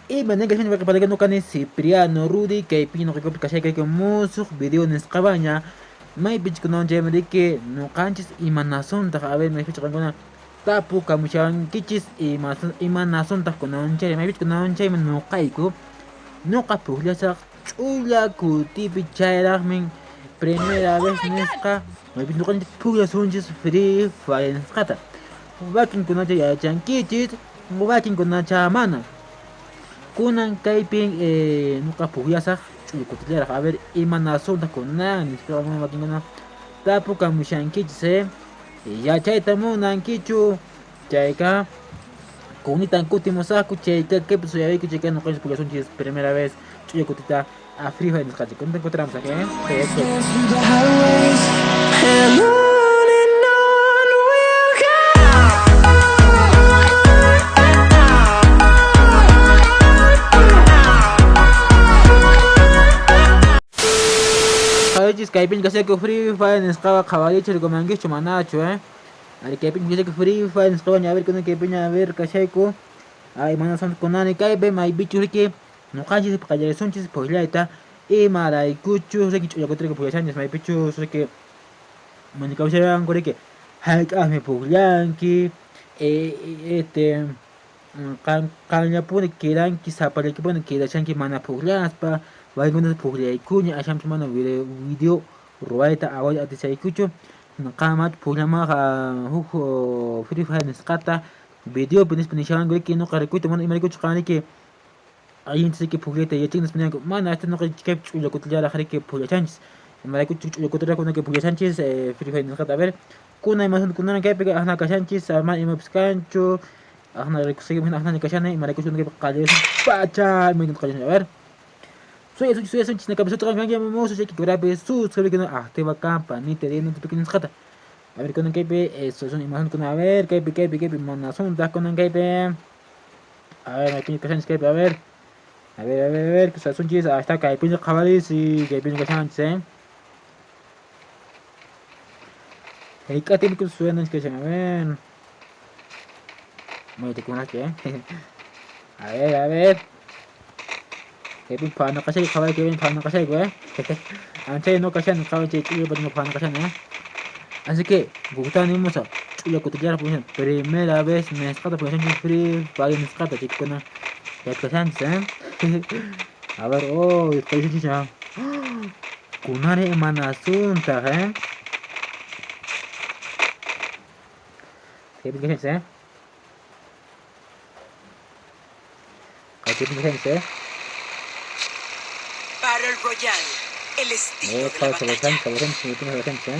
Y manera que se para que no cane Cipriano, Rudy, que pino que casi que musu video en España. May bitch que no llame de que no canches y manazón ta a ver me ficha con tapu kamushan kichis y manazón ta con un chere may bitch que no llame no caigo no capu ya sa chula kuti pichara men primera vez nesca may bitch no canches puya sonjes free fire skata wakin con ya chan kichis wakin con mana kunan kaypin nuqa pukllasaq ch'uykutillaraq a ver imanasutaq kunan nispa makinkuna tapukamushankichis yachayta munankichu chayka kunitan kutimusaqku chayka kaypi suyariyku chayka nuqanchis pukllasunchis primera vez ch'uykutita a Free Fire nisqachu kunita encontramos aquí Kayaknya Skype kasi ko Free Fire nisqawa qhawarichu rikumankichu manachu Ari kaypi kasi ko Free Fire nisqawa a ver kunan kaypi a ver kashayku ay manasan kunani kaypi may bichu riki nuqanchis paqallarisunchis puqllayta imaraykuchu riki ch'uyakutirqa puqllashanchis may bichu riki manikawsharanku riki hayk'aqmi puqllanki qanllapuni kiranki sapariykipuni kirashanki mana puqllaspa waykunas puqllaykuni ashampis mana video ruwayta away atishaykuchu qamata puqllamaqa huk Free Fire nisqata videopi nispa nishawanku riki nuqa rikuyta mana imaraykuchu qanriki allintas riki puqllayta yachaynas niyanku mana hasta nuqa kaypi ch'uyakutillaraq riki puqllashanchis imaraykuchu ch'uyakutiraqku puqllashanchis Free Fire nisqata a ver kunay masunkunaran kaypi ajna kashanchis mana imapis kanchu ajna rikusayki ajna kashani imaraykuchu kaypi qallarishanchis pacha imaykuna qallarishani a ver soy Sánchez na cabeza otra vez vamos a que grabe suscribir que no activa campanita de notificaciones jata a ver con el eso son imagen con a ver que manazón da con el a ver aquí que Sánchez a ver que son chis hasta que pinche cabalis y que pinche Sánchez el que tiene que suena que se ven muy te con aquí a ver Kevin paano kasi kaway Kevin paano kasi Anche no kasi kaway chichi pero no paano kasi así que gustaron mo sa chulo cotidiano pues primera vez me escata pues en free para me escata chico na ya que a ver oh estoy chicha kunare manasunta Kevin kasi Kevin Battle Royale, el estilo de la batalla.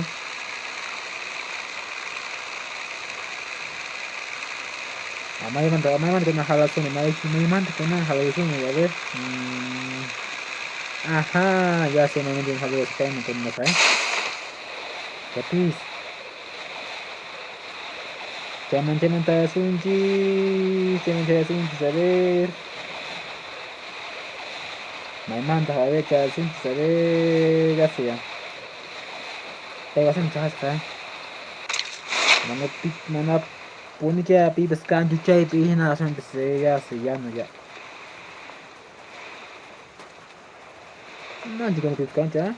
Amay man kena halasun, may man kena halasun a ver. Ajá, ya sé me bien halasun kayo con mo Kapis. Chaman tayo sunji, a ver. May manda a ver ya sin saber ya sea pegasan chas ka mana puni ya pi beskan jucai pi hina asan bese ya no ya nah juga pi beskan ya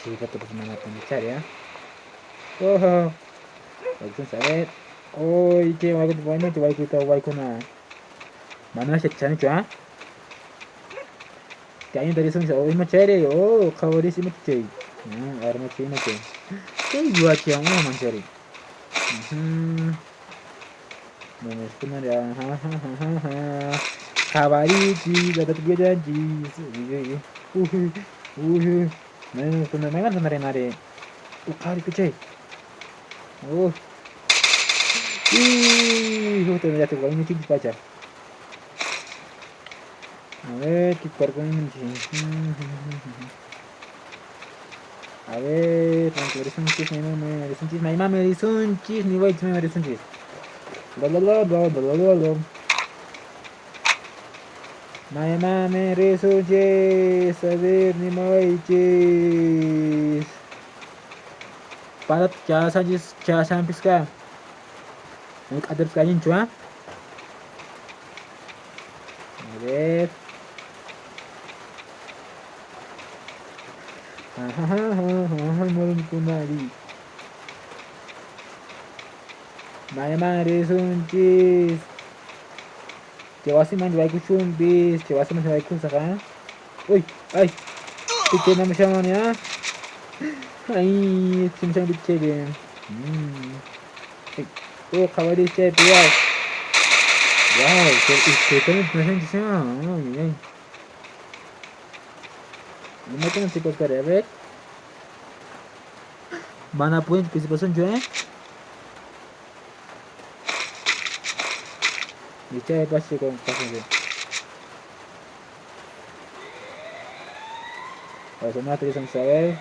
si kata mana pun cari ya oh bagus saber oh ike wagut banyak coba kita waikuna mana sih cari cuy Kayaknya dari sini oh ini ceri oh kawari sih macam air macam macam kayak buat yang mana ceri mana sebenarnya kawari sih dapat gue janji mana sebenarnya kan nari kari kecil ternyata gue ini cincin pacar A ver, ¿qué cuerpo A ver, eres un chis, mi mamá eres un chis, mi white me eres un chis. My mamá eres un chis, a ver, ni my chis. Para cha sampis ka. Ada sekali cua. A ver. Morun kunari. Mare sunchis. Cewasi man vai kuchum bis. Cewasi man vai kusaka. Uy, ay. Piche na siya man ya. Ay, simusang piche din. Oh, kawari siya. Wow. Wow, ito na siya. Ay. Lumayan ang tipos ka rin. Mana point किसी पसंद जो है नीचे है पास से कौन पसंद है और semua tulisan saya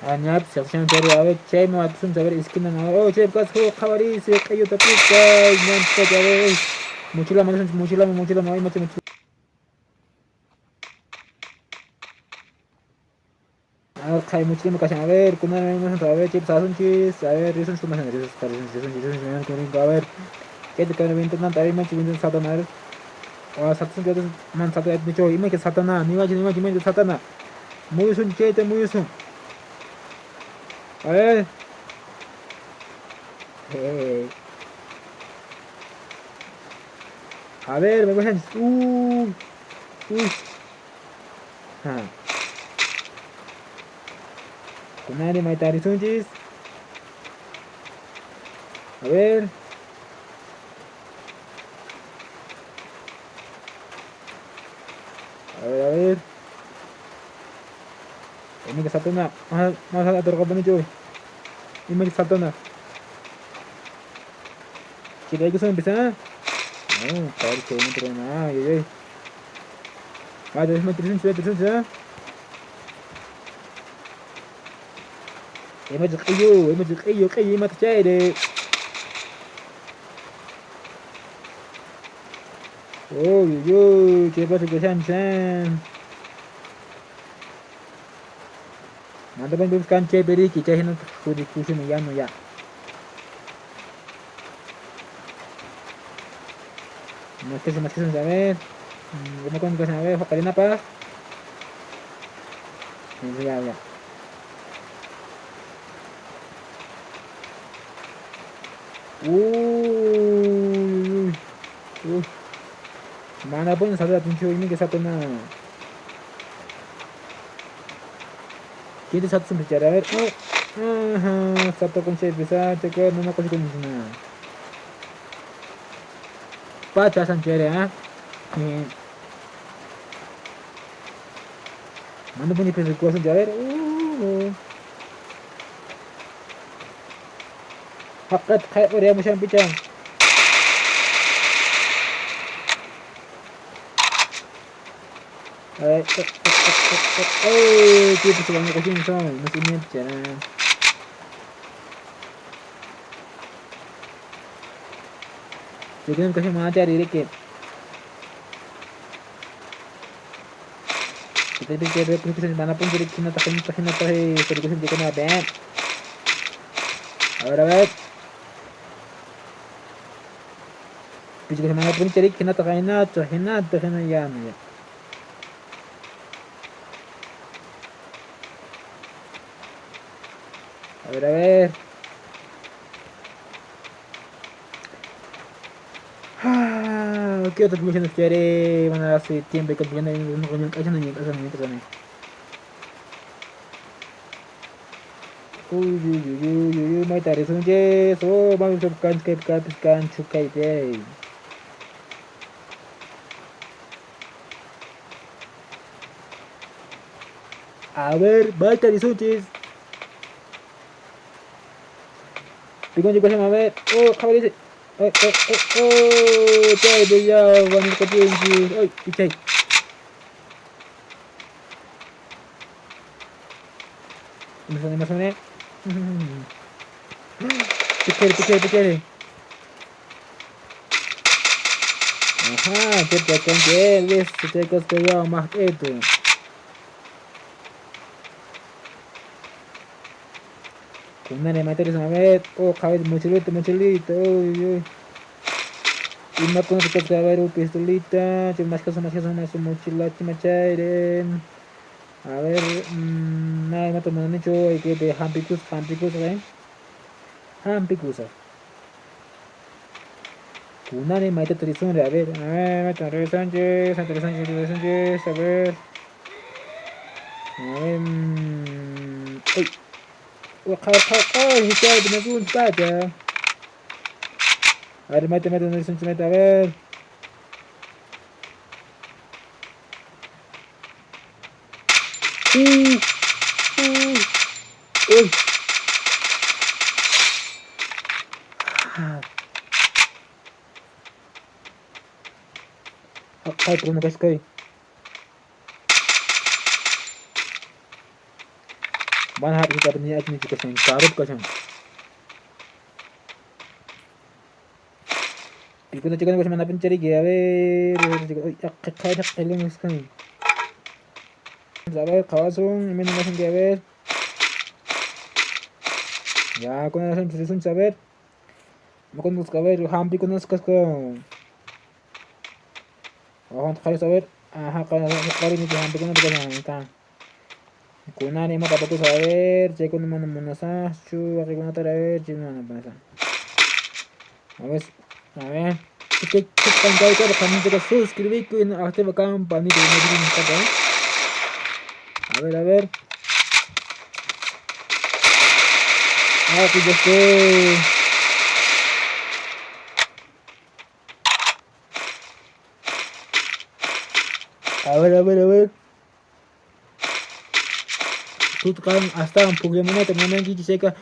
hanya section dari awal cai mau tulisan saya skin na oh cai kas ho kawari se kayu tapi kai nyan se jare muchila ay macam Kai muchila me kasih a ver kuna me a ver chip sasun chis a ver reasons tu macam reasons me kering a ver que te kena bintu nan tari macam bintu satana wah satu jatuh man satu ayat nicho ima ke satana niwa ke satana muyusun chete muyusun a ver a ver me pasan Kunari may tari sunchis. A ver. A ver. Ini ke satu na. Mahal atur ka ba ni Joy? Ini ke satu na. Kira ko sa bisa. Oh, tari ko mo tara na. Yoy. Ada mas terus ya. Ima kayo ima tachayde. Oh yo, que pasa que san. Manda bang buscan che beri ki chahe na kudi kushi no ya. Mas que a ver. Como con que a ver, Jocarina pa. Ya. Mana pun satu tunjuk ini ke satu na. Kita satu bicara. Satu konsep bisa cekor nama konsep na. Pacasan cere ha. Mana pun ini kuasa jalan. Hakat kayak orang macam picang. Kita sudah nak kasih macam masih ni macam. Jadi kita kasih mana cari reket. Kita bicara kita mana pun jadi kita tak tahu jadi kita jadi kena ban. Alright. Bisa mana pun cari kena tak kena ya. A ver. ¿Qué otras misiones quiere? Van a hacer tiempo que tiene un coño que no llega a hacer Uy, may tari sunje. So, bang subkan piskan chukai day. A ver, may tari sunje. Pikon juga sama ver. Oh, kawali sih. Cai dia wanita ketinggi. Oi, cai. Masuk. Pikir. Aha, cepat kan wis cekos kaya mah itu. Kuna ne materi sama bet. Oh, kawit muncul itu. Uy. Una con otra cosa, a ver, pistolita, más caso, más mochila, chairen. A ver, nada, no tomo mucho, hay que de Hampicus, ¿eh? Hampicus. Kunane, maite Trizunre, a ver, Antonio Sánchez, a ver. A ver, uy, uy, me un pata. A ver, mete, a ver. Uy, uy. Ay, por una casca ahí. Van a hacer que ni chicas en carro, casan. Y cuando chicas me van a pinchar y que a ver, uy, acá el es que. A ver, cabazón, me no me hacen que a ver. Ya, con el Sánchez es un saber. Me conozco a ver, Hampi conozco con. Vamos a saber. Ajá, con el Hampi conozco con. Kuna ni mo tampoco saber, checo no mano monasa, chu, aquí con otra vez, chu, no pasa. A ver, que pantalla que kami juga suscribir que activa campanita de notificación. A ver. Ah, que ya estoy. A ver. Tú kan hasta un Pokémon teman lagi jika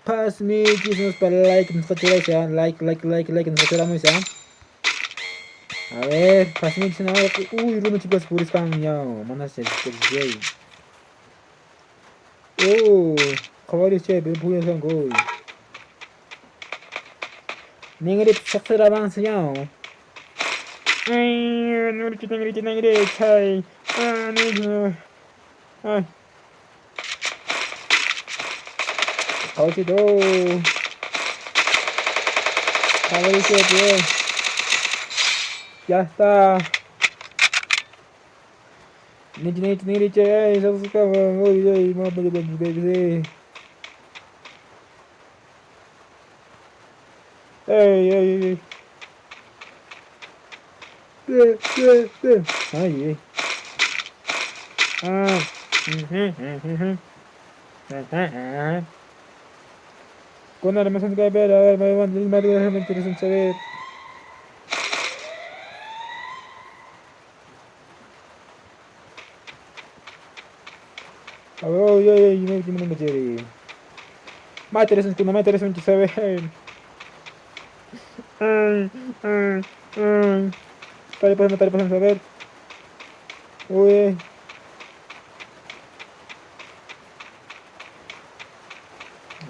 pas me Jesus para like, nos factura ya, like, nos factura muy ya. A ver, pas me dicen ahora que, uy, Runo chicos, puris kan ya, mana se gay. Oh, kawari che, pero puya san go. Nengre sakra bang ya. Ay, no nengre chai. Ah, no. Ay, kawari do. Kawari che, bro. Ya está. Nengre chai, सब उसका वो ये मां बजे बजे. Ey. Ay. Ah. Con la más que ver, a ver, me van el medio de interesante saber. A ver, no me quiere. Más interesante saber. Ay. Estaré pasando a ver. Uy.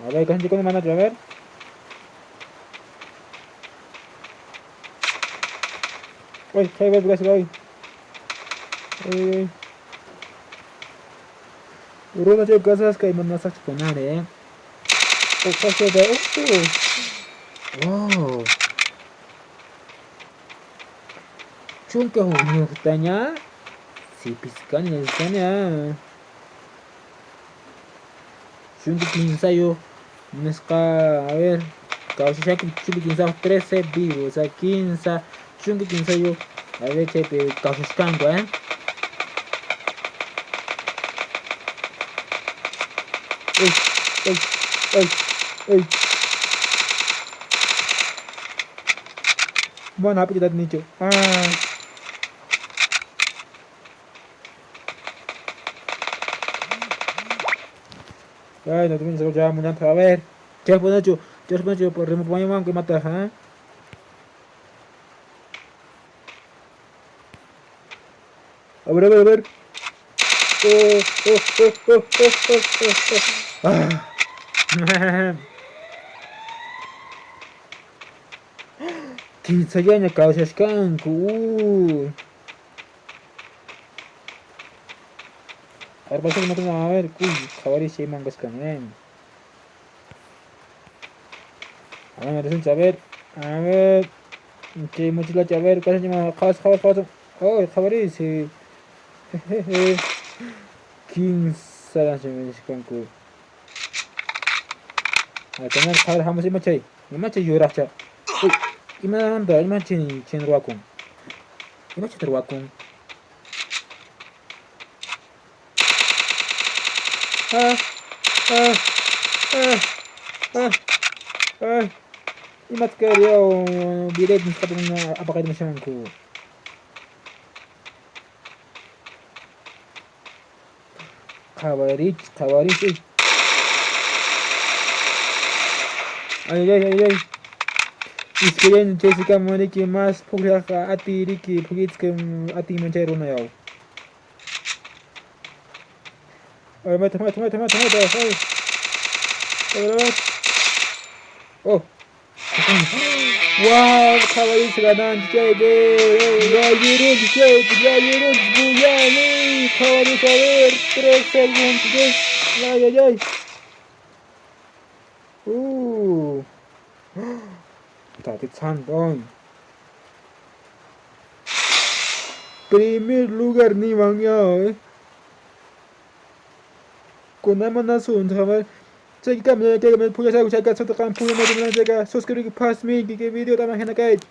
A ver, casi con el manager, a ver. Uy, hay ver, gracias, hoy. Uy. Uruno चे कसं काय म्हणून असंच होणार आहे. कसं काय? Wow. Chunka hukutanya. Si piskan ya. Chunka kinsayo. Nesca, a ver. Causa que chunka kinsa 13 vivo. O sea, 15. Chunka kinsayo. A ver, chepe. Causa scango, Uy. Bueno, apa kita nicho. Ay, no te pienso ya muñan a ver. ¿Qué pone yo? Yo pone yo por remover mi mano que mata, A ver. Kinsayaña kawsashkanku. A ver, pasa que no tengo a ver. Uy, kawari si mangas kanen. A ver, a ver. Que mochila a ver, casi llama khas. Oh, khabarisi. King salah kanku. Teman khabar hamus imachay yuraqcha. Uy, imanta imachin ruakun. Imachay ruakun. Ah, ah, ah, ah, ah. Imat kayo bilet ni sa apakay mo siya ko. Kawarit. Ay. Iskelen Jessica Moniki mas pugya ka ati Ricky pugit ka ati manchero na yaw. Ay, mata. Oh. Wow, kawaii seganan cebe. Ya yurun buyani. Kawaii saber 3 segundos. Ay. Tati Sandong. Primer lugar ni Wang Yao. Kunama nasun sabar. Saya kami punya saya satu punya macam jaga subscribe pas me ke video tamah hendak kait.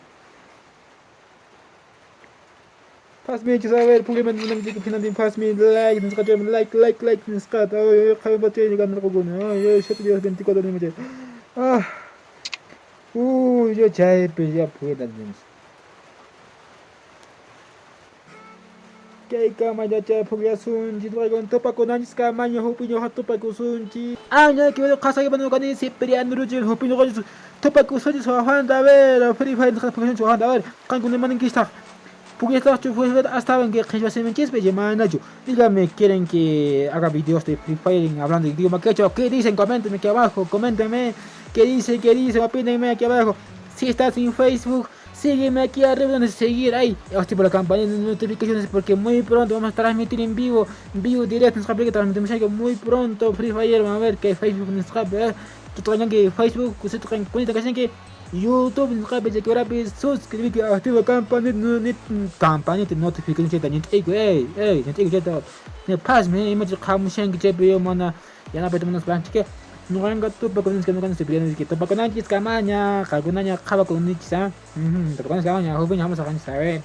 Pas me kita sabar punya macam jaga nanti pas me like dan sekarang like sekarang. Oh, kami baca juga nak guna. Oh, satu dia ganti kau ni macam. Yo jai ya punya dan jenis. Kay kama jaca punya sunji dragon topa ko nani skamanya hopi nyo topa ko sunji. Anya kiwelo kasagi banu kani Cipriano Rujil hopi nyo kani topa ko sunji so handa ver free fire ka punya so handa ver kan kun manin kista. Porque esta hasta en que yo se me chispe llamando yo. Díganme quieren que haga videos de Free Fire hablando de idioma quechua. ¿Qué dicen? Coméntenme aquí abajo, coméntenme. ¿Qué dicen? Opínenme aquí abajo. Si estás en Facebook, sígueme aquí arriba donde seguir ahí. Activa la campana de notificaciones porque muy pronto vamos a transmitir en vivo directo. Nos que transmitimos algo muy pronto. Free Fire, vamos a ver que Facebook nos escape. Tú traen que Facebook, usted traen cuenta que YouTube nos escape, que ahora suscribir, activa la campana de notificaciones. Ne pas me image kamushan que chepe mana yana peto manas banchike. No ganga tu pa con que no kan Cipriano que topa con antes camanya, calgunanya kaba con nichisa. Te con camanya, joven vamos a saber.